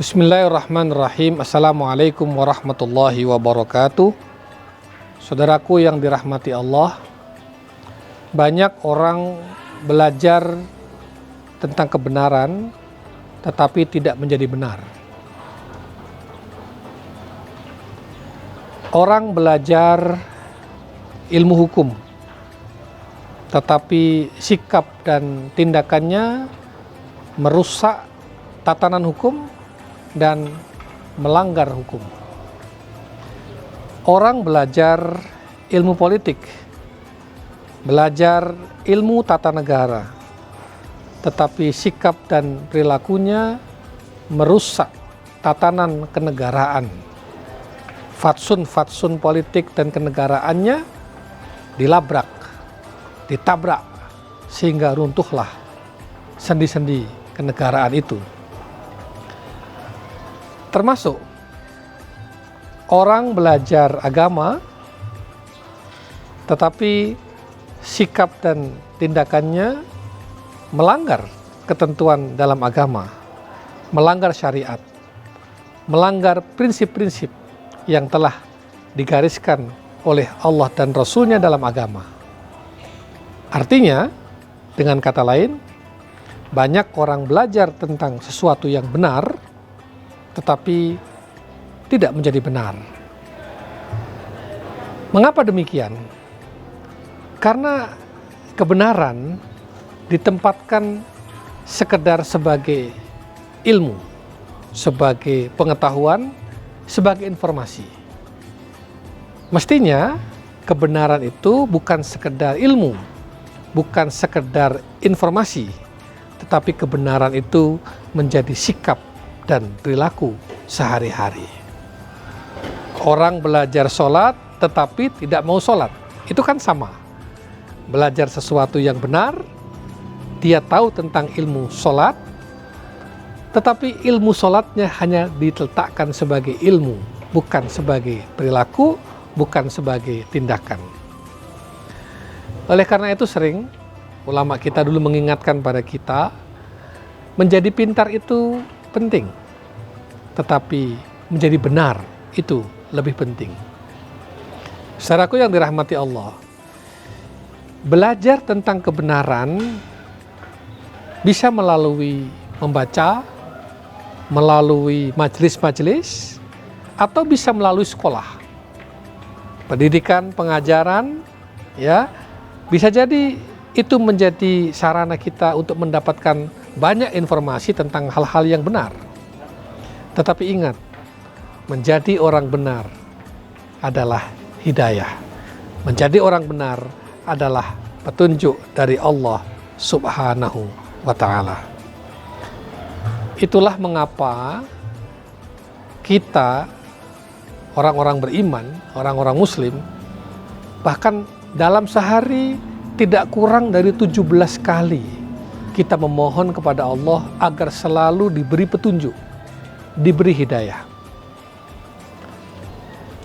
Bismillahirrahmanirrahim. Assalamualaikum warahmatullahi wabarakatuh. Saudaraku yang dirahmati Allah, banyak orang belajar tentang kebenaran tetapi tidak menjadi benar. Orang belajar ilmu hukum tetapi sikap dan tindakannya merusak tatanan hukum dan melanggar hukum. Orang belajar ilmu politik, belajar ilmu tata negara, tetapi sikap dan perilakunya merusak tatanan kenegaraan. Fatsun politik dan kenegaraannya dilabrak, ditabrak, sehingga runtuhlah sendi-sendi kenegaraan itu. Termasuk orang belajar agama tetapi sikap dan tindakannya melanggar ketentuan dalam agama, melanggar syariat, melanggar prinsip-prinsip yang telah digariskan oleh Allah dan Rasul-Nya dalam agama. Artinya, dengan kata lain, banyak orang belajar tentang sesuatu yang benar tetapi tidak menjadi benar. Mengapa demikian? Karena kebenaran ditempatkan sekedar sebagai ilmu, sebagai pengetahuan, sebagai informasi. Mestinya kebenaran itu bukan sekedar ilmu, bukan sekedar informasi, tetapi kebenaran itu menjadi sikap dan perilaku sehari-hari. Orang belajar sholat tetapi tidak mau sholat, itu kan sama. Belajar sesuatu yang benar, dia tahu tentang ilmu sholat, tetapi ilmu sholatnya hanya diletakkan sebagai ilmu, bukan sebagai perilaku, bukan sebagai tindakan. Oleh karena itu sering ulama kita dulu mengingatkan pada kita, menjadi pintar itu penting, tetapi menjadi benar itu lebih penting. Saudaraku yang dirahmati Allah, belajar tentang kebenaran bisa melalui membaca, melalui majelis-majelis, atau bisa melalui sekolah, pendidikan, pengajaran, ya. Bisa jadi itu menjadi sarana kita untuk mendapatkan banyak informasi tentang hal-hal yang benar. Tetapi ingat, menjadi orang benar adalah hidayah. Menjadi orang benar adalah petunjuk dari Allah Subhanahu wa ta'ala. Itulah mengapa kita, orang-orang beriman, orang-orang muslim, bahkan dalam sehari tidak kurang dari 17 kali kita memohon kepada Allah agar selalu diberi petunjuk, diberi hidayah.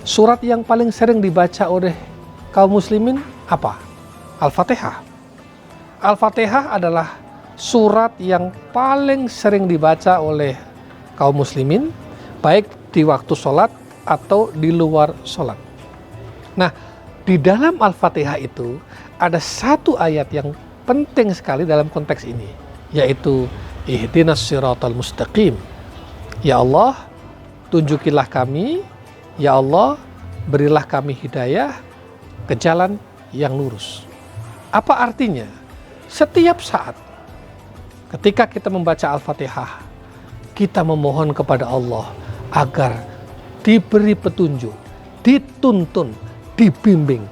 Surat yang paling sering dibaca oleh kaum muslimin apa? Al-Fatihah. Al-Fatihah adalah surat yang paling sering dibaca oleh kaum muslimin, baik di waktu sholat atau di luar sholat. Nah, di dalam Al-Fatihah itu ada satu ayat yang penting sekali dalam konteks ini, yaitu ihdinas siratal mustaqim. Ya Allah, tunjukilah kami, ya Allah, berilah kami hidayah ke jalan yang lurus. Apa artinya? Setiap saat ketika kita membaca Al-Fatihah, kita memohon kepada Allah agar diberi petunjuk, dituntun, dibimbing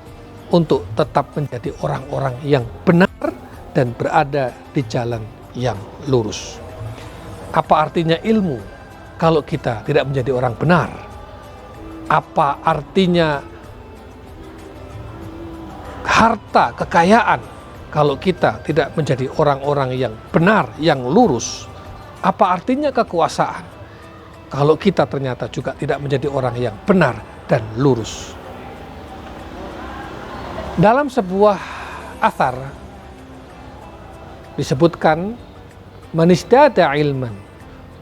untuk tetap menjadi orang-orang yang benar dan berada di jalan yang lurus. Apa artinya ilmu kalau kita tidak menjadi orang benar? Apa artinya harta, kekayaan kalau kita tidak menjadi orang-orang yang benar, yang lurus? Apa artinya kekuasaan kalau kita ternyata juga tidak menjadi orang yang benar dan lurus? Dalam sebuah athar disebutkan, man istada ilman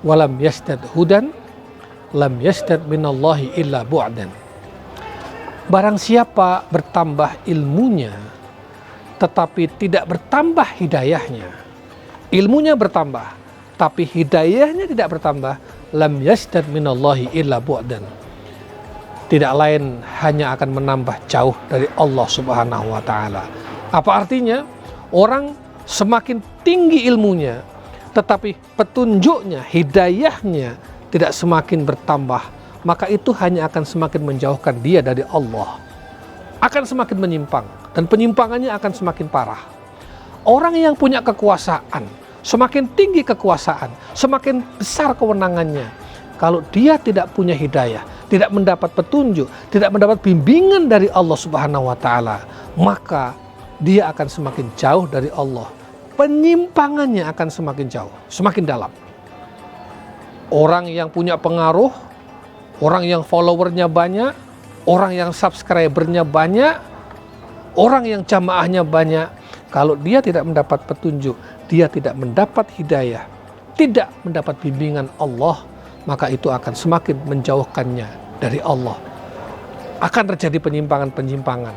walam yasdad hudan lam yasdad minallahi illa bu'dan. Barang siapa bertambah ilmunya tetapi tidak bertambah hidayahnya, ilmunya bertambah tapi hidayahnya tidak bertambah, lam yasdad minallahi illa bu'dan, tidak lain hanya akan menambah jauh dari Allah Subhanahu wa taala. Apa artinya? Orang semakin tinggi ilmunya tetapi petunjuknya, hidayahnya tidak semakin bertambah, maka itu hanya akan semakin menjauhkan dia dari Allah, akan semakin menyimpang, dan penyimpangannya akan semakin parah. Orang yang punya kekuasaan, semakin tinggi kekuasaan, semakin besar kewenangannya, kalau dia tidak punya hidayah, tidak mendapat petunjuk, tidak mendapat bimbingan dari Allah Subhanahu wa taala, maka dia akan semakin jauh dari Allah. Penyimpangannya akan semakin jauh, semakin dalam. Orang yang punya pengaruh, orang yang followernya banyak, orang yang subscribernya banyak, orang yang jamaahnya banyak, kalau dia tidak mendapat petunjuk, dia tidak mendapat hidayah, tidak mendapat bimbingan Allah, maka itu akan semakin menjauhkannya dari Allah. Akan terjadi penyimpangan-penyimpangan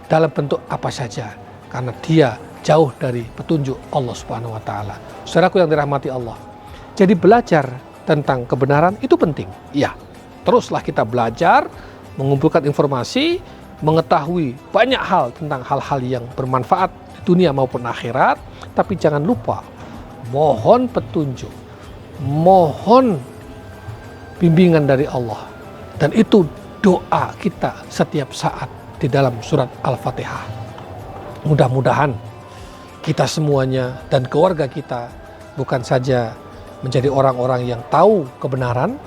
dalam bentuk apa saja, karena dia jauh dari petunjuk Allah Subhanahu wa taala. Saudaraku yang dirahmati Allah, jadi belajar tentang kebenaran itu penting. Ya, teruslah kita belajar, mengumpulkan informasi, mengetahui banyak hal tentang hal-hal yang bermanfaat di dunia maupun akhirat, tapi jangan lupa mohon petunjuk, mohon bimbingan dari Allah. Dan itu doa kita setiap saat di dalam surat Al-Fatihah. Mudah-mudahan kita semuanya dan keluarga kita bukan saja menjadi orang-orang yang tahu kebenaran,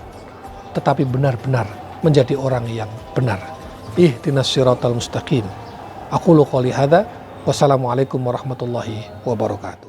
tetapi benar-benar menjadi orang yang benar. Ihdinas siratal mustaqim. Aqulu qouli hadza, wassalamualaikum warahmatullahi wabarakatuh.